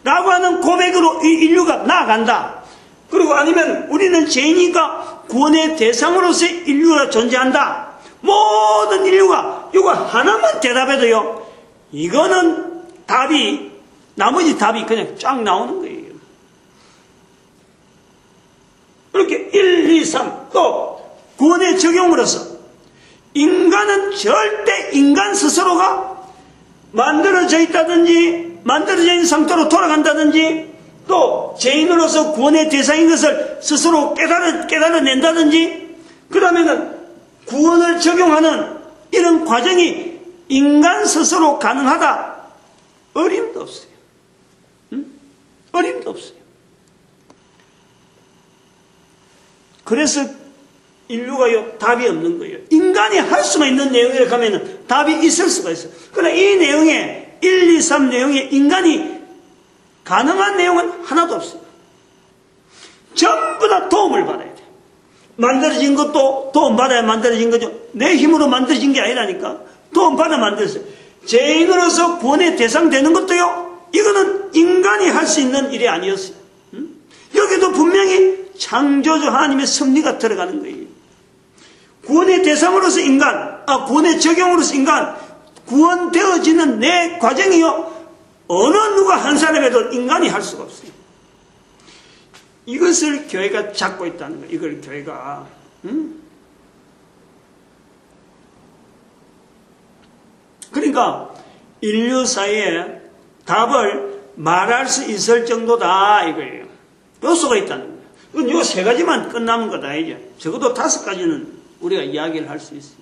S1: 라고 하는 고백으로 이 인류가 나아간다. 그리고 아니면 우리는 죄인이니까 구원의 대상으로서의 인류가 존재한다. 모든 인류가 이거 하나만 대답해도요. 이거는 답이 나머지 답이 그냥 쫙 나오는 거예요. 이렇게 1, 2, 3 또 구원의 적용으로서 인간은 절대 인간 스스로가 만들어져 있다든지 만들어져 있는 상태로 돌아간다든지 또 죄인으로서 구원의 대상인 것을 스스로 깨달아낸다든지 그러면은 구원을 적용하는 이런 과정이 인간 스스로 가능하다. 어림도 없어요. 어림도 없어요. 그래서 인류가요, 답이 없는 거예요. 인간이 할 수만 있는 내용이라고 하면 답이 있을 수가 있어요. 그러나 이 내용에, 1, 2, 3 내용에 인간이 가능한 내용은 하나도 없어요. 전부 다 도움을 받아야 돼요. 만들어진 것도 도움받아야 만들어진 거죠. 내 힘으로 만들어진 게 아니라니까. 도움받아 만들었어요. 죄인으로서 구원의 대상 되는 것도요, 이거는 인간이 할 수 있는 일이 아니었어요. 여기도 분명히 창조주 하나님의 섭리가 들어가는 거예요. 구원의 대상으로서 인간, 구원의 적용으로서 인간, 구원되어지는 내 과정이요, 어느 누가 한 사람에도 인간이 할 수가 없어요. 이것을 교회가 잡고 있다는 거예요. 이걸 교회가. 그러니까 인류 사이에 답을 말할 수 있을 정도다 이거예요. 요소가 있다는 거예요. 이건 요 세 가지만 끝나는 것 아니죠. 적어도 5가지는 우리가 이야기를 할 수 있어요.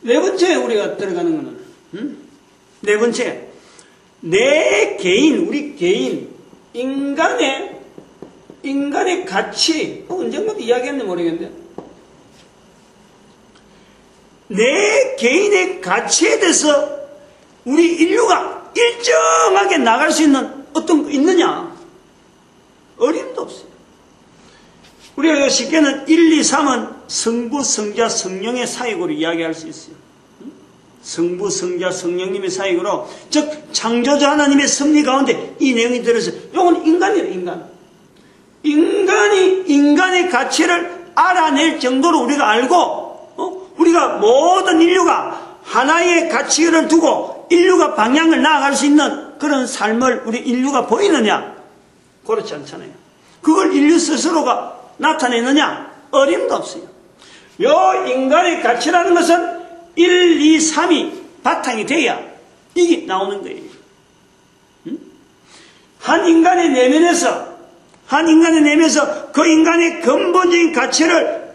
S1: 네 번째 우리가 들어가는 거는 네 번째, 내 개인, 우리 개인, 인간의 가치, 언젠가도 이야기했는지 모르겠는데, 내 개인의 가치에 대해서 우리 인류가 일정하게 나갈 수 있는 어떤 거 있느냐? 어림도 없어요. 우리가 쉽게는 1, 2, 3은 성부, 성자, 성령의 사역으로 이야기할 수 있어요. 성부, 성자, 성령님의 사역으로, 즉 창조자 하나님의 섭리 가운데 이 내용이 들어서 이건 인간이에요. 인간의 가치를 알아낼 정도로 우리가 알고 우리가 모든 인류가 하나의 가치를 두고 인류가 방향을 나아갈 수 있는 그런 삶을 우리 인류가 보이느냐? 그렇지 않잖아요. 그걸 인류 스스로가 나타내느냐? 어림도 없어요. 요 인간의 가치라는 것은 1, 2, 3이 바탕이 돼야 이게 나오는 거예요. 한 인간의 내면에서 그 인간의 근본적인 가치를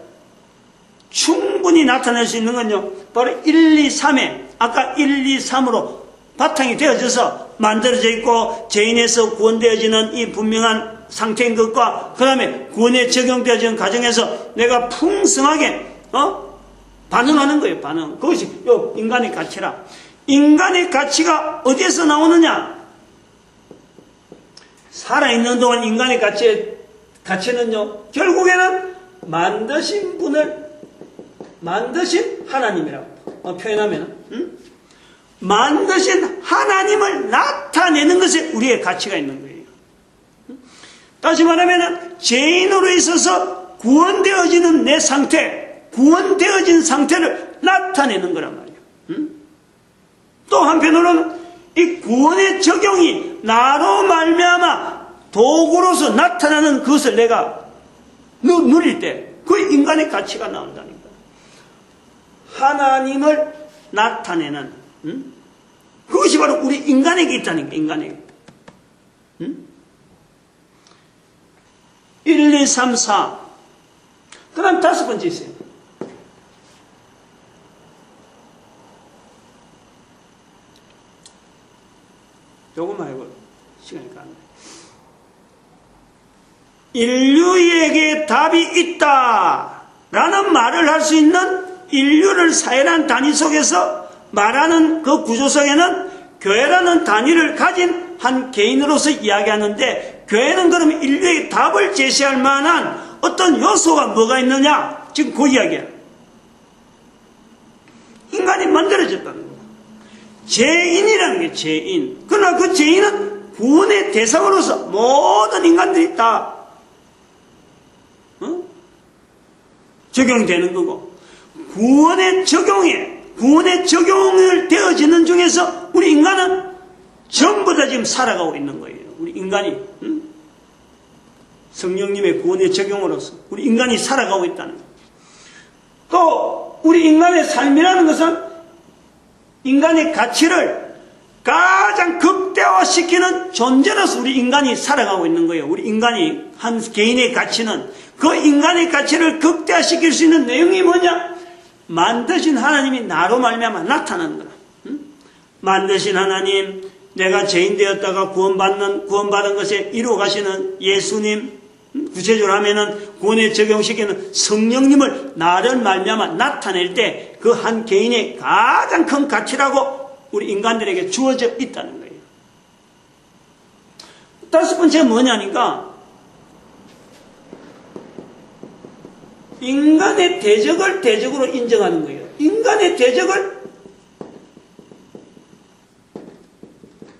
S1: 충분히 나타낼 수 있는 건요, 바로 1, 2, 3에, 아까 1, 2, 3으로 바탕이 되어져서 만들어져 있고, 죄인에서 구원되어지는 이 분명한 상태인 것과, 그 다음에 구원에 적용되어지는 과정에서 내가 풍성하게, 반응하는 거예요, 반응. 그것이 요 인간의 가치라. 인간의 가치가 어디에서 나오느냐? 살아있는 동안 인간의 가치는요, 결국에는 만드신 하나님이라고 표현하면, 만드신 하나님을 나타내는 것에 우리의 가치가 있는 거예요. 다시 말하면, 죄인으로 있어서 구원되어지는 내 상태, 구원되어진 상태를 나타내는 거란 말이에요. 또 한편으로는 이 구원의 적용이 나로 말미암아 도구로서 나타나는 그것을 내가 누릴 때 그 인간의 가치가 나온다는 거예요. 하나님을 나타내는 그것이 바로 우리 인간에게 있다는 거예요. 인간에게. 1, 2, 3, 4. 그 다음 5번째 있어요. 요것만 해고 시간이 가네. 인류에게 답이 있다 라는 말을 할 수 있는 인류를 사회라는 단위 속에서 말하는 그 구조 속에는 교회라는 단위를 가진 한 개인으로서 이야기하는데, 교회는 그러면 인류에게 답을 제시할 만한 어떤 요소가 뭐가 있느냐? 지금 그 이야기야. 인간이 만들어졌다는 거야. 죄인이라는 게 죄인. 그러나 그 죄인은 구원의 대상으로서 모든 인간들이 다 적용되는 거고, 구원의 적용을 되어지는 중에서 우리 인간은 전부 다 지금 살아가고 있는 거예요. 우리 인간이 성령님의 구원의 적용으로서 우리 인간이 살아가고 있다는 거예요. 또 우리 인간의 삶이라는 것은 인간의 가치를 가장 극대화시키는 존재로서 우리 인간이 살아가고 있는 거예요. 우리 인간이 한 개인의 가치는, 그 인간의 가치를 극대화시킬 수 있는 내용이 뭐냐? 만드신 하나님이 나로 말미암아 나타나는 거라. 만드신 하나님, 내가 죄인 되었다가 구원받은 것에 이루어 가시는 예수님, 구체적으로 하면은 구원에 적용시키는 성령님을 나를 말미암아 나타낼 때 그 한 개인의 가장 큰 가치라고 우리 인간들에게 주어져 있다는 거예요. 5번째 뭐냐니까, 인간의 대적을 대적으로 인정하는 거예요. 인간의 대적을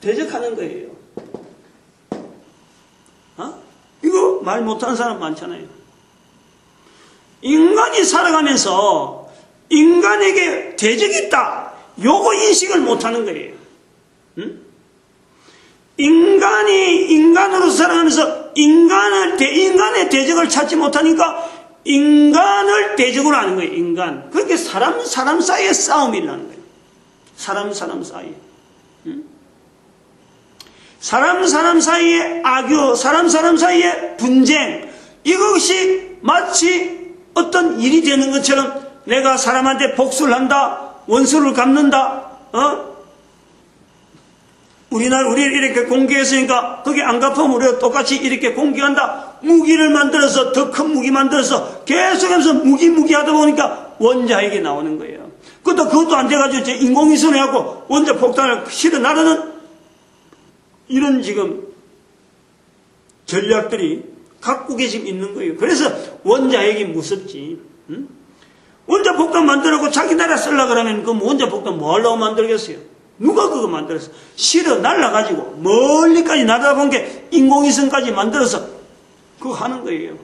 S1: 대적하는 거예요. 이거 말 못하는 사람 많잖아요. 인간이 살아가면서 인간에게 대적이 있다, 요거 인식을 못하는 거예요. 인간이 인간으로 살아가면서 인간의 대적을 찾지 못하니까 인간을 대적으로 하는 거예요. 인간. 그렇게 사람 사이의 싸움이라는 거예요. 사람 사이에. 사람 사이의 악유, 사람 사이의 분쟁, 이것이 마치 어떤 일이 되는 것처럼 내가 사람한테 복수를 한다, 원수를 갚는다, 우리를 이렇게 공격했으니까 그게 안 갚으면 우리가 똑같이 이렇게 공격한다. 무기를 만들어서, 더 큰 무기 만들어서 계속해서 무기 하다 보니까 원자핵이 나오는 거예요. 그것도 안 돼가지고 이제 인공위성해갖고 원자 폭탄을 실어 나르는 이런 지금 전략들이 각국에 지금 있는 거예요. 그래서 원자핵이 무섭지. 원자 폭탄 만들고 자기 나라 쓰려고 그러면 그 원자 폭탄 뭐 하려고 만들겠어요? 누가 그거 만들었어? 실어 날라가지고 멀리까지 날아본 게 인공위성까지 만들어서 그거 하는 거예요.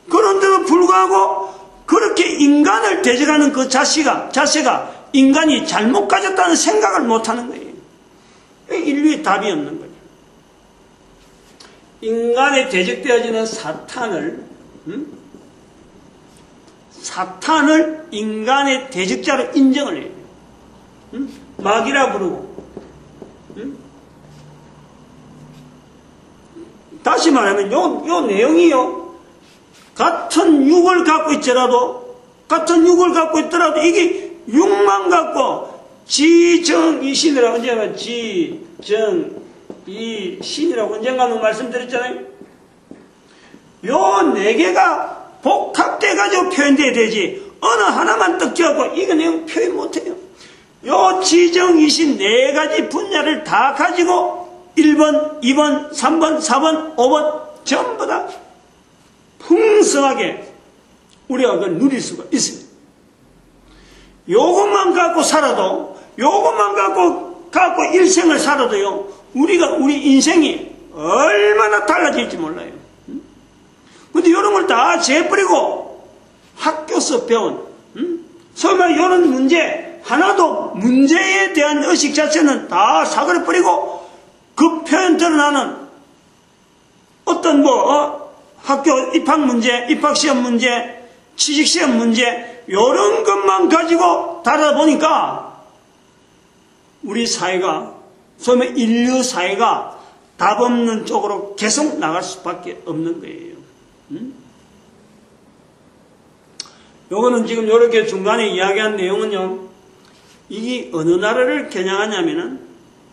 S1: 그런데도 불구하고 그렇게 인간을 대적하는 그 자세가 인간이 잘못 가졌다는 생각을 못하는 거예요. 인류의 답이 없는 거예요. 인간에 대적되어지는 사탄을 인간의 대적자로 인정을 해요. 마귀라 부르고. 다시 말하면 요 내용이요, 같은 육을 갖고 있더라도 이게 육만 갖고 지정이신이라고 언젠가 지정이신이라고 언젠가 말씀드렸잖아요. 요 네 개가 복합돼가지고 표현돼야 되지, 어느 하나만 딱 지어갖고 이거 내용 표현 못해요. 요 지정 24가지 분야를 다 가지고 1번, 2번, 3번, 4번, 5번 전부 다 풍성하게 우리가 그걸 누릴 수가 있습니다. 요것만 갖고 살아도, 요것만 갖고 일생을 살아도요, 우리 인생이 얼마나 달라질지 몰라요. 근데 요런 걸 다 재버리고 학교에서 배운, 설마 요런 문제, 하나도 문제에 대한 의식 자체는 다 사그려버리고 그 표현 드러나는 어떤 학교 입학 문제, 입학시험 문제, 취직시험 문제 요런 것만 가지고 다뤄보니까 우리 사회가, 소위 인류 사회가 답 없는 쪽으로 계속 나갈 수밖에 없는 거예요. 요거는 지금 이렇게 중간에 이야기한 내용은요, 이게 어느 나라를 겨냥하냐면은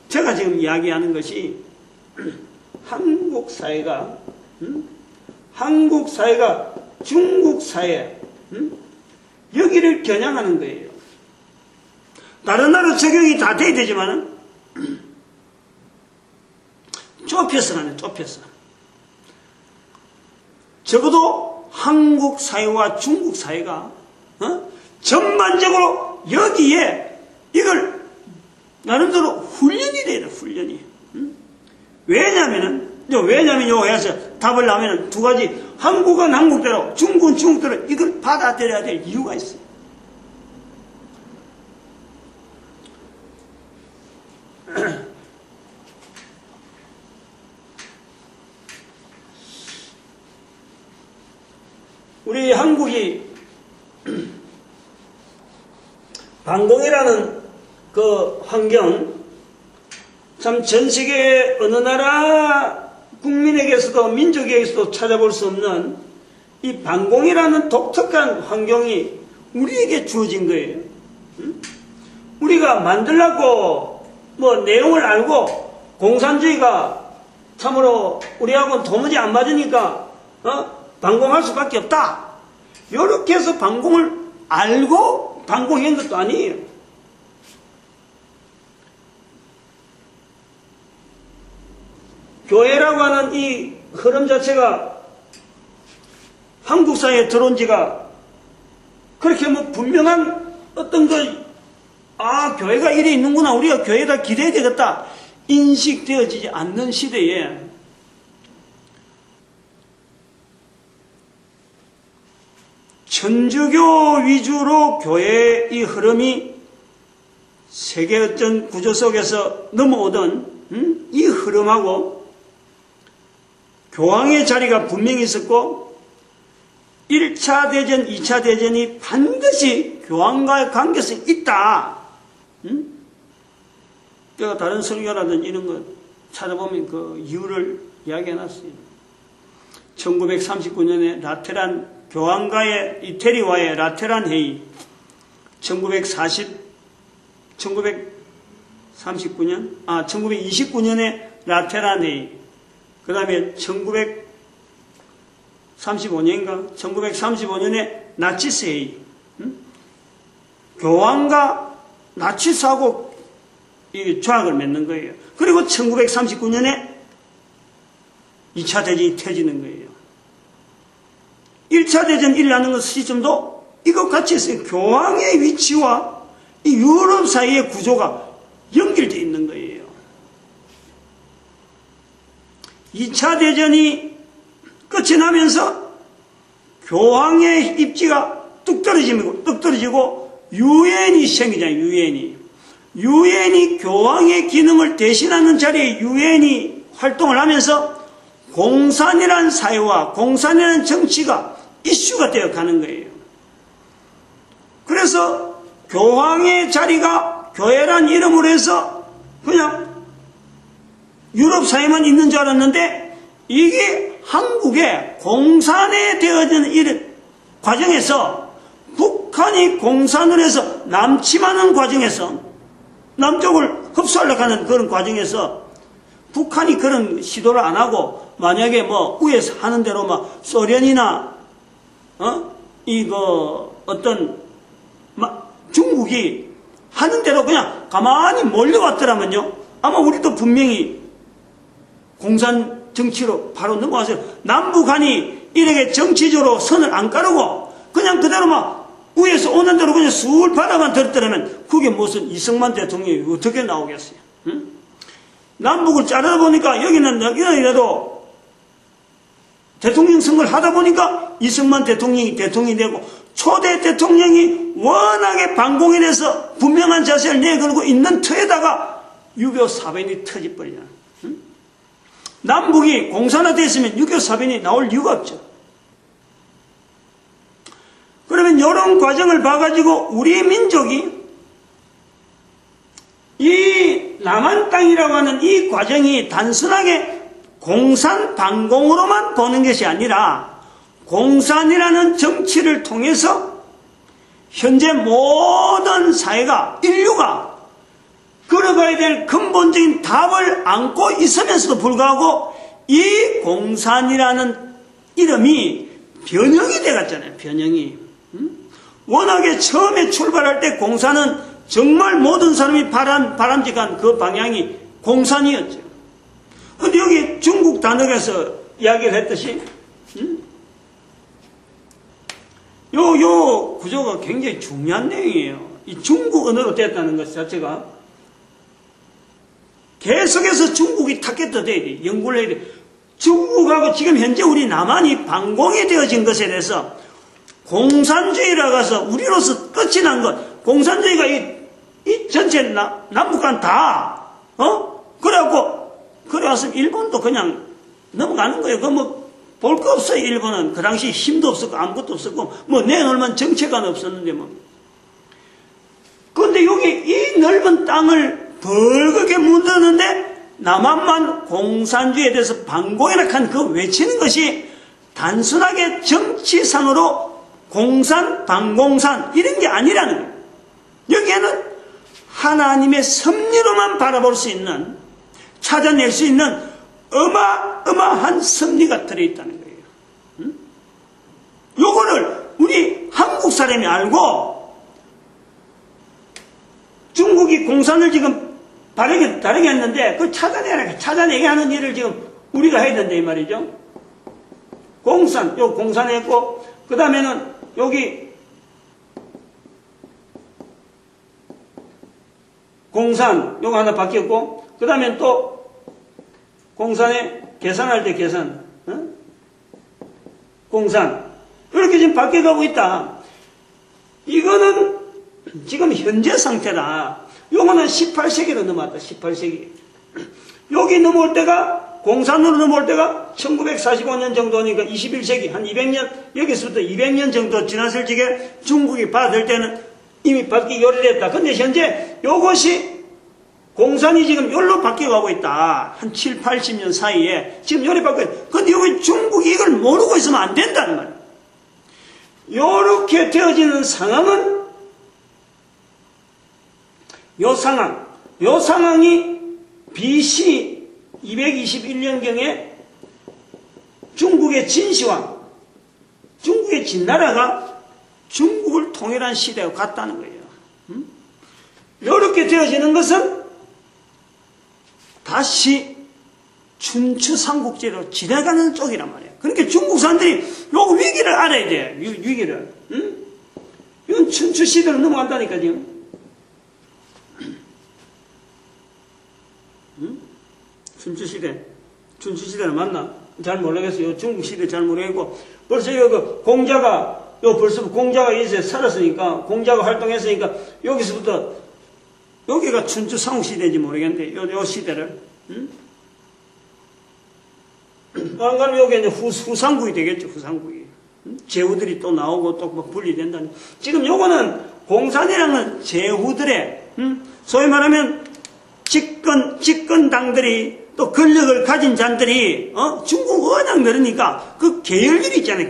S1: 제가 지금 이야기하는 것이 한국 사회가 중국 사회, 여기를 겨냥하는 거예요. 다른 나라 적용이 다 돼야 되지만은 좁혀서 가네, 좁혀서. 적어도 한국 사회와 중국 사회가 전반적으로 여기에 이걸 나름대로 훈련이 돼야 돼, 훈련이. 왜냐면은 요거 해서 답을 하면은 두 가지, 한국은 한국대로, 중국은 중국대로 이걸 받아들여야 될 이유가 있어요. 우리 한국이 방공이라는 그 환경, 참 전 세계 어느 나라 국민에게서도 민족에게서도 찾아볼 수 없는 이 방공이라는 독특한 환경이 우리에게 주어진 거예요. 우리가 만들려고 내용을 알고 공산주의가 참으로 우리하고는 도무지 안 맞으니까 방공할 수밖에 없다. 이렇게 해서 방공을 알고 방공한 것도 아니에요. 교회라고 하는 이 흐름 자체가 한국 사회에 들어온 지가 그렇게 분명한 어떤 교회가 이래 있는구나, 우리가 교회에다 기대해야 되겠다 인식되어지지 않는 시대에 천주교 위주로 교회의 이 흐름이 세계 어떤 구조 속에서 넘어오던 이 흐름하고 교황의 자리가 분명히 있었고 1차 대전, 2차 대전이 반드시 교황과의 관계성이 있다. 제가 다른 설교라든지 이런 거 찾아보면 그 이유를 이야기해놨어요. 1939년에 라테란 교황과의 이태리와의 라테란 회의, 1929년에 라테란 회의, 그 다음에 1935년에 나치스 회의, 교황과 나치스하고 조약을 맺는 거예요. 그리고 1939년에 2차 대전이 터지는 거예요. 1차 대전 일어나는 것 시점도 이것 같이 있어요. 교황의 위치와 이 유럽 사이의 구조가 연결되어 있는 거예요. 2차 대전이 끝이 나면서 교황의 입지가 뚝 떨어지고 유엔이 생기잖아요. 유엔이 교황의 기능을 대신하는 자리에 유엔이 활동을 하면서 공산이라는 사회와 공산이라는 정치가 이슈가 되어 가는 거예요. 그래서 교황의 자리가 교회란 이름으로 해서 그냥 유럽 사회만 있는 줄 알았는데 이게 한국에 공산에 되어지는 이런 과정에서 북한이 공산을 해서 남침하는 과정에서 남쪽을 흡수하려고 하는 그런 과정에서 북한이 그런 시도를 안 하고 만약에 위에서 하는 대로 소련이나 어떤 중국이 하는 대로 그냥 가만히 몰려왔더라면요, 아마 우리도 분명히 공산 정치로 바로 넘어가서 남북한이 이렇게 정치적으로 선을 안 가르고 그냥 그대로 막 위에서 오는 대로 그냥 술 바라만 들었더라면 그게 무슨 이승만 대통령이 어떻게 나오겠어요? 응? 남북을 자르다 보니까 여기는이라도 대통령 선거를 하다 보니까 이승만 대통령이 대통령이 되고 초대 대통령이 워낙에 반공에 대해서 분명한 자세를 내걸고 있는 터에다가 6.25 사변이 터져버리잖아. 응? 남북이 공산화됐으면 6.25 사변이 나올 이유가 없죠. 그러면 이런 과정을 봐가지고 우리 민족이 이 남한 땅이라고 하는 이 과정이 단순하게 공산 반공으로만 보는 것이 아니라 공산이라는 정치를 통해서 현재 모든 사회가, 인류가 걸어가야 될 근본적인 답을 안고 있으면서도 불구하고 이 공산이라는 이름이 변형이 돼갔잖아요. 변형이. 워낙에 처음에 출발할 때 공산은 정말 모든 사람이 바람직한 그 방향이 공산이었죠. 근데 여기 중국 단어에서 이야기를 했듯이 요 구조가 굉장히 중요한 내용이에요. 이 중국 언어로 됐다는 것 자체가 계속해서 중국이 타겟도 돼야 돼. 연구를 해야 돼. 중국하고 지금 현재 우리 남한이 반공이 되어진 것에 대해서 공산주의라고 해서 우리로서 끝이 난 것, 공산주의가 이 전체 남북한 다, 그래왔으면 일본도 그냥 넘어가는 거예요. 볼 거 없어요, 일본은. 그 당시 힘도 없었고, 아무것도 없었고, 내놓을만 정체가 없었는데, 그런데 여기 이 넓은 땅을 벌겋게 묻었는데, 남한만 공산주의에 대해서 반공이라 한 그 외치는 것이 단순하게 정치상으로 공산, 반공산, 이런 게 아니라는 거예요. 여기에는 하나님의 섭리로만 바라볼 수 있는, 찾아낼 수 있는 어마어마한 섭리가 들어있다는 거예요. 요거를 우리 한국 사람이 알고 중국이 공산을 지금 다르게 했는데 그걸 찾아내게 하는 일을 지금 우리가 해야 된다 이 말이죠. 공산 했고 그 다음에는 여기 공산 요거 하나 바뀌었고 그 다음엔 또 공산에 계산할 때 계산 공산 이렇게 지금 바뀌어가고 있다. 이거는 지금 현재 상태다. 요거는 18세기로 넘어왔다. 18세기 여기 넘어올 때가 공산으로 넘어올 때가 1945년 정도니까 21세기 한 200년 여기서부터 200년 정도 지났을 적에 중국이 받을 때는 이미 바뀌기 오래됐다. 근데 현재 요것이 공산이 지금 여기로 바뀌어가고 있다. 한 7, 80년 사이에 지금 요리 바뀌어요. 근데 여기 중국이 이걸 모르고 있으면 안 된다는 말이에요. 요렇게 되어지는 상황은 요 상황이 BC 221년경에 중국의 진시황, 중국의 진나라가 중국을 통일한 시대와 같다는 거예요. 이렇게 되어지는 것은 다시 춘추 삼국지로 지나가는 쪽이란 말이에요. 그러니까 중국 사람들이 요 위기를 알아야 돼. 위기를. 이건 춘추 시대로 넘어간다니까 지금. 춘추 시대는 맞나? 잘 모르겠어요. 중국 시대 잘 모르겠고 벌써 벌써 공자가 이제 살았으니까 공자가 활동했으니까 여기서부터 여기가 춘추 삼국 시대인지 모르겠는데 요 시대를 안 가면 여기 이제 후삼국이 되겠죠. 후삼국이 제후들이 또 나오고 또 막 분리된다니. 지금 요거는 공산이라는 제후들의 소위 말하면 집권당들이 또 권력을 가진 자들이 중국 워낙 늘으니까 그 계열들이 있잖아요.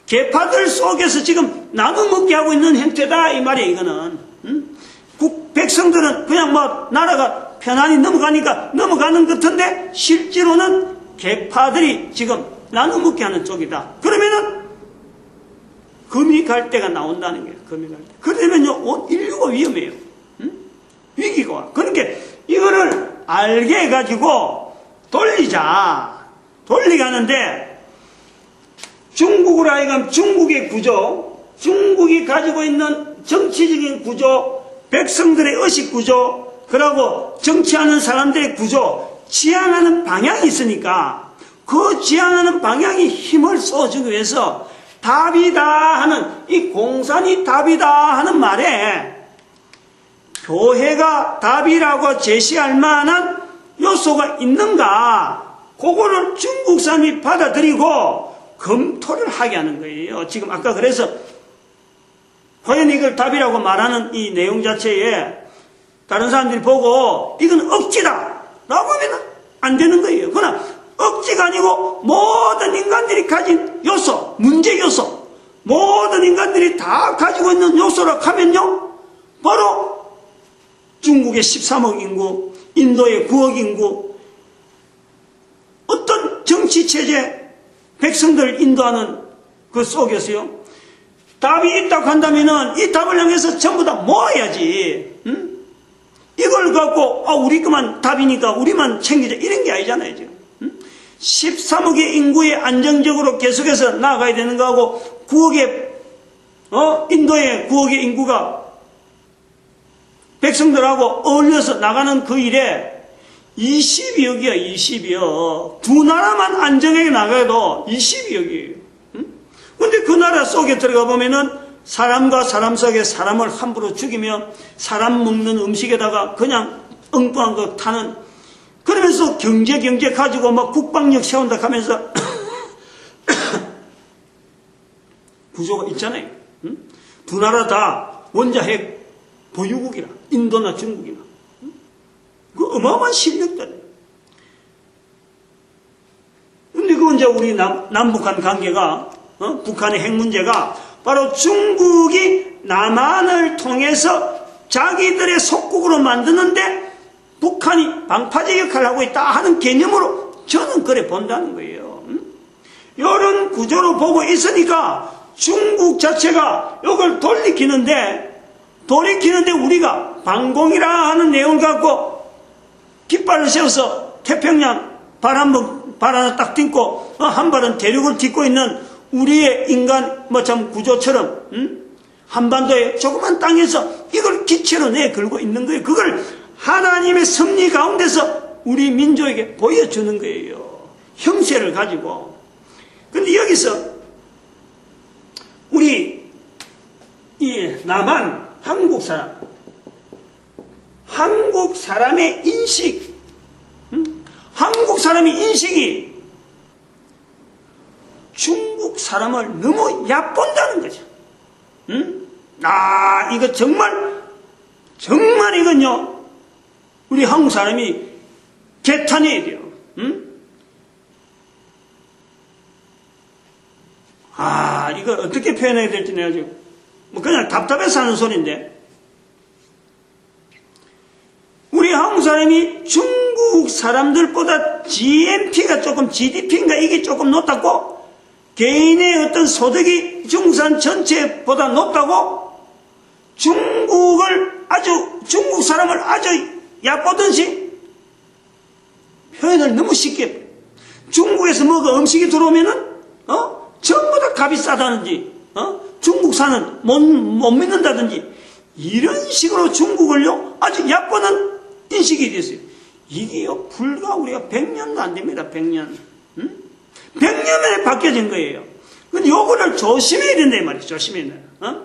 S1: 계파들 속에서 지금 나눠먹게 하고 있는 형태다 이 말이에요. 이거는 백성들은 그냥 나라가 편안히 넘어가니까 넘어가는 것 같은데 실제로는 계파들이 지금 나눠먹게 하는 쪽이다. 그러면은 금이 갈 때가 나온다는 거예요. 금이 갈 때. 그러면요, 인류가 위험해요. 위기가 와. 그러니까 이거를 알게 해가지고 돌리게 하는데, 중국으로 하여금 중국의 구조, 중국이 가지고 있는 정치적인 구조, 백성들의 의식 구조, 그리고 정치하는 사람들의 구조, 지향하는 방향이 있으니까 그 지향하는 방향이 힘을 쏘주기 위해서 답이다 하는, 이 공산이 답이다 하는 말에 교회가 답이라고 제시할 만한 요소가 있는가, 그거를 중국 사람이 받아들이고 검토를 하게 하는 거예요. 지금 아까 그래서 과연 이걸 답이라고 말하는 이 내용 자체에 다른 사람들이 보고 이건 억지다 라고 하면 안 되는 거예요. 그러나 억지가 아니고 모든 인간들이 가진 요소, 문제 요소, 모든 인간들이 다 가지고 있는 요소라고 하면요, 바로 중국의 13억 인구, 인도의 9억 인구, 어떤 정치체제, 백성들을 인도하는 그 속에서요, 답이 있다고 한다면은 이 답을 향해서 전부 다 모아야지. 응? 이걸 갖고 우리 것만 답이니까 우리만 챙기자 이런 게 아니잖아요. 지금. 응? 13억의 인구에 안정적으로 계속해서 나아가야 되는 거하고 9억의 인도의 9억의 인구가 백성들하고 어울려서 나가는 그 일에 22억이야. 22억. 두 나라만 안정하게 나가도 22억이에요. 근데 그 나라 속에 들어가 보면은 사람과 사람 속에 사람을 함부로 죽이며 사람 먹는 음식에다가 그냥 엉뚱한 거 타는, 그러면서 경제 가지고 막 국방력 세운다 하면서 구조가 있잖아요. 응? 두 나라 다 원자핵 보유국이라, 인도나 중국이나. 응? 그 어마어마한 실력들. 근데 그 이제 우리 남북한 관계가, 북한의 핵 문제가 바로 중국이 남한을 통해서 자기들의 속국으로 만드는데 북한이 방파제 역할을 하고 있다 하는 개념으로 저는 그래 본다는 거예요. 이런 구조로 보고 있으니까 중국 자체가 이걸 돌이키는데 우리가 방공이라 하는 내용을 갖고 깃발을 세워서 태평양 발 하나 딱 딛고 한 발은 대륙을 딛고 있는 우리의 인간 참 구조처럼 한반도의 조그만 땅에서 이걸 기체로 내걸고 있는 거예요. 그걸 하나님의 섭리 가운데서 우리 민족에게 보여주는 거예요. 형세를 가지고. 근데 여기서 우리 이 남한 한국 사람의 인식, 한국 사람의 인식이 중국 사람을 너무 얕본다는 거죠. 이거 정말 이건요, 우리 한국 사람이 개탄해야 돼요. 이거 어떻게 표현해야 될지 내가 지금 그냥 답답해서 하는 소리인데, 우리 한국 사람이 중국 사람들보다 GNP가 조금, GDP인가 이게 조금 높다고, 개인의 어떤 소득이 중국 사람 전체보다 높다고 중국 사람을 아주 얕보듯이 표현을 너무 쉽게, 중국에서 뭐가 음식이 들어오면은 전부 다 값이 싸다든지 중국산은 못 믿는다든지 이런 식으로 중국을요 아주 얕보는 인식이 됐어요. 이게요 불과 우리가 100년도 안 됩니다. 100년 100년 만에 바뀌어진 거예요. 근데 요거를 조심해야 된다 이 말이에요. 조심해야 된다.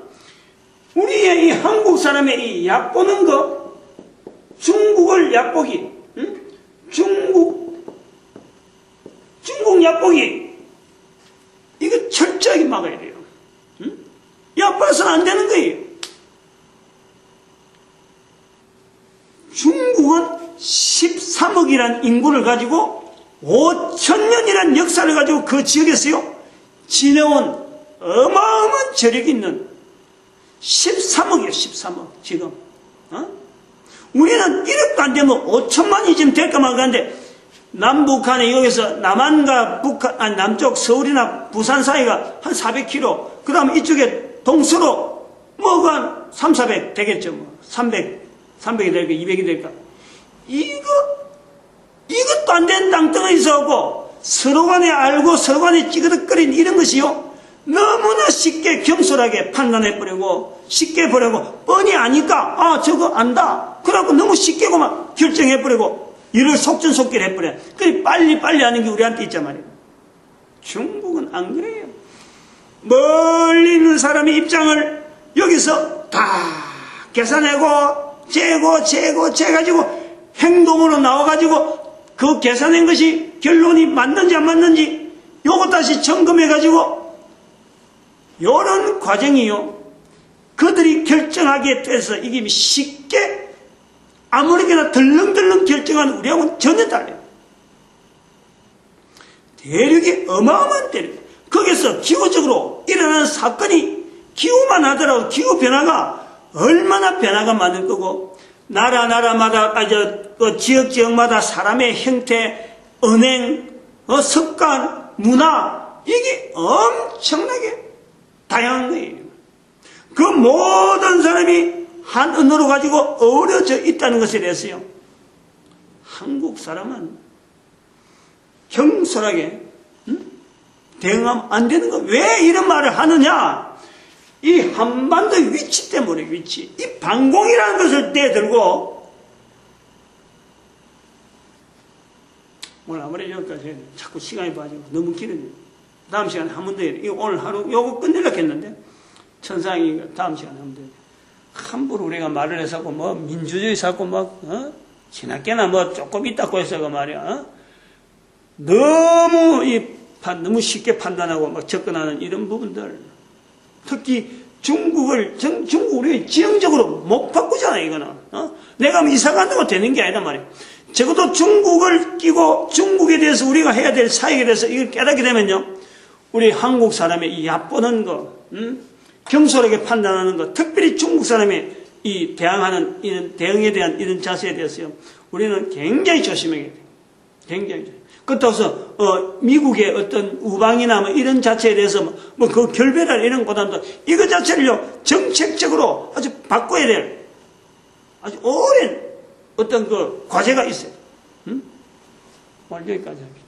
S1: 우리의 이 한국 사람의 이 얕보는 거, 중국을 얕보기, 중국 얕보기, 이거 철저하게 막아야 돼요. 얕봐서는 안 되는 거예요. 중국은 13억이라는 인구를 가지고 5,000년이라는 역사를 가지고 그 지역에서요 지내온 어마어마한 저력이 있는 13억이에요. 13억 지금. 우리는 1억도 안 되면 5천만이 지금 될까 말까인데, 남북한에 여기서 남한과 남쪽 서울이나 부산 사이가 한 400km, 그 다음 이쪽에 동서로 뭐가 3, 400 되겠죠. 뭐. 300이 될까, 200이 될까. 이것도 안 되는 땅덩어리 있어갖고 서로 간에 알고 서로 간에 찌그덕거린 이런 것이요. 너무나 쉽게 경솔하게 판단해버리고 쉽게 버리고 뻔히 아니까 아 저거 안다. 그래갖고 너무 쉽게 그만 결정해버리고 이를 속전속결해버려. 그래 빨리 하는 게 우리한테 있단 말이에요. 중국은 안 그래요. 멀리 있는 사람의 입장을 여기서 다 계산하고 재가지고 행동으로 나와가지고 그 계산한 것이 결론이 맞는지 안 맞는지 요거 다시 점검해가지고 요런 과정이요. 그들이 결정하기에 돼서 이게 쉽게 아무렇게나 덜렁덜렁 결정하는 우리하고는 전혀 달라요. 대륙이 어마어마한 대륙. 거기서 기후적으로 일어나는 사건이 기후만 하더라도 기후 변화가 얼마나 변화가 많을 거고 나라마다 지역마다 사람의 형태, 언행, 습관, 문화 이게 엄청나게 다양한 거예요. 그 모든 사람이 한 언어로 가지고 어우러져 있다는 것에 대해서요. 한국 사람은 경솔하게 대응하면 안 되는 거. 왜 이런 말을 하느냐? 이 한반도 위치 때문에 위치. 이 반공이라는 것을 내들고 오늘 아무리 여기까지 해야 돼. 자꾸 시간이 빠지고 너무 길어요. 다음 시간에 한 번 더 해야 돼. 이거 오늘 하루 요거 끝내려고 했는데 천상이 다음 시간에 한 번 더 해야 돼. 함부로 우리가 말을 해서 뭐 민주주의 사고 막 지나게나 뭐 조금 있다고 해서 그 말이야. 너무 쉽게 판단하고 막 접근하는 이런 부분들. 특히 중국 우리 지형적으로 못 바꾸잖아요, 이거는. 내가 이사 간다고 되는 게 아니다 말이에요. 적어도 중국을 끼고 중국에 대해서 우리가 해야 될 사역에 대해서 이걸 깨닫게 되면요. 우리 한국 사람의 이 얕보는 거, 경솔하게 판단하는 것, 특별히 중국 사람의 이 대항하는 이런 대응에 대한 이런 자세에 대해서요. 우리는 굉장히 조심해야 돼요. 굉장히 조심. 그렇다고 해서 미국의 어떤 우방이나 뭐 이런 자체에 대해서 뭐 그 결별할 이런 것보다도 이거 자체를요 정책적으로 아주 바꿔야 될 아주 오랜 어떤 그 과제가 있어요. 오늘 여기까지 할게요.